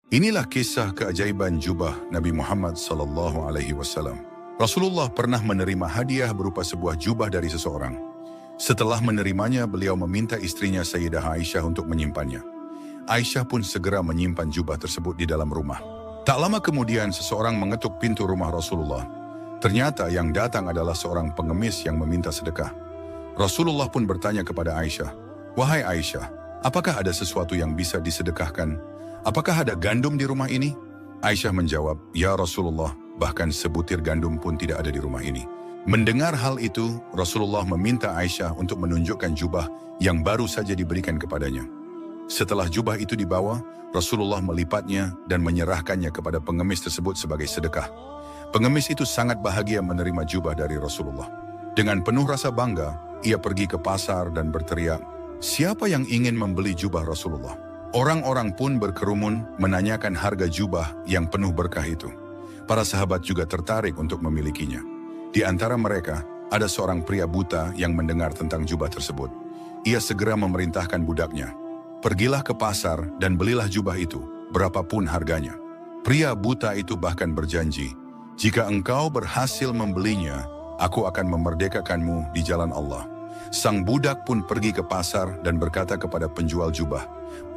Inilah kisah keajaiban jubah Nabi Muhammad SAW. Rasulullah pernah menerima hadiah berupa sebuah jubah dari seseorang. Setelah menerimanya, beliau meminta istrinya Sayyidah Aisyah untuk menyimpannya. Aisyah pun segera menyimpan jubah tersebut di dalam rumah. Tak lama kemudian, seseorang mengetuk pintu rumah Rasulullah. Ternyata yang datang adalah seorang pengemis yang meminta sedekah. Rasulullah pun bertanya kepada Aisyah, "Wahai Aisyah, apakah ada sesuatu yang bisa disedekahkan? Apakah ada gandum di rumah ini?" Aisyah menjawab, "Ya Rasulullah, bahkan sebutir gandum pun tidak ada di rumah ini." Mendengar hal itu, Rasulullah meminta Aisyah untuk menunjukkan jubah yang baru saja diberikan kepadanya. Setelah jubah itu dibawa, Rasulullah melipatnya dan menyerahkannya kepada pengemis tersebut sebagai sedekah. Pengemis itu sangat bahagia menerima jubah dari Rasulullah. Dengan penuh rasa bangga, ia pergi ke pasar dan berteriak, "Siapa yang ingin membeli jubah Rasulullah?" Orang-orang pun berkerumun menanyakan harga jubah yang penuh berkah itu. Para sahabat juga tertarik untuk memilikinya. Di antara mereka, ada seorang pria buta yang mendengar tentang jubah tersebut. Ia segera memerintahkan budaknya, "Pergilah ke pasar dan belilah jubah itu, berapapun harganya." Pria buta itu bahkan berjanji, "Jika engkau berhasil membelinya, aku akan memerdekakanmu di jalan Allah." Sang budak pun pergi ke pasar dan berkata kepada penjual jubah,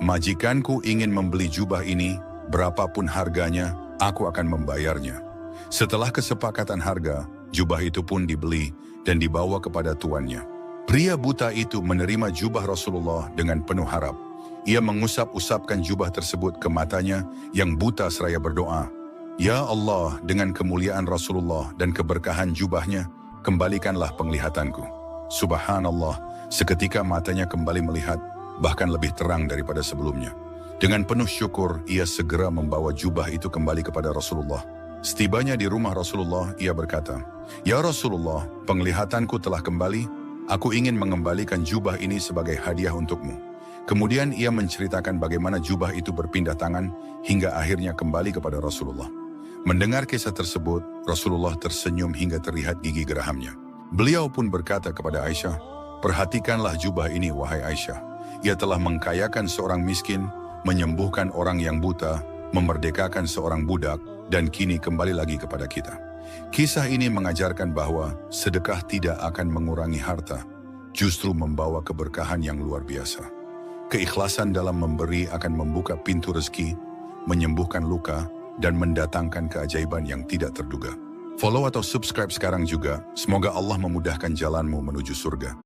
"Majikanku ingin membeli jubah ini, berapapun harganya, aku akan membayarnya." Setelah kesepakatan harga, jubah itu pun dibeli dan dibawa kepada tuannya. Pria buta itu menerima jubah Rasulullah dengan penuh harap. Ia mengusap-usapkan jubah tersebut ke matanya yang buta seraya berdoa, "Ya Allah, dengan kemuliaan Rasulullah dan keberkahan jubahnya, kembalikanlah penglihatanku." Subhanallah, seketika matanya kembali melihat, bahkan lebih terang daripada sebelumnya. Dengan penuh syukur, ia segera membawa jubah itu kembali kepada Rasulullah. Setibanya di rumah Rasulullah, ia berkata, "Ya Rasulullah, penglihatanku telah kembali, aku ingin mengembalikan jubah ini sebagai hadiah untukmu." Kemudian ia menceritakan bagaimana jubah itu berpindah tangan hingga akhirnya kembali kepada Rasulullah. Mendengar kisah tersebut, Rasulullah tersenyum hingga terlihat gigi gerahamnya. Beliau pun berkata kepada Aisyah, "Perhatikanlah jubah ini, wahai Aisyah. Ia telah mengkayakan seorang miskin, menyembuhkan orang yang buta, memerdekakan seorang budak, dan kini kembali lagi kepada kita." Kisah ini mengajarkan bahwa sedekah tidak akan mengurangi harta, justru membawa keberkahan yang luar biasa. Keikhlasan dalam memberi akan membuka pintu rezeki, menyembuhkan luka, dan mendatangkan keajaiban yang tidak terduga. Follow atau subscribe sekarang juga. Semoga Allah memudahkan jalanmu menuju surga.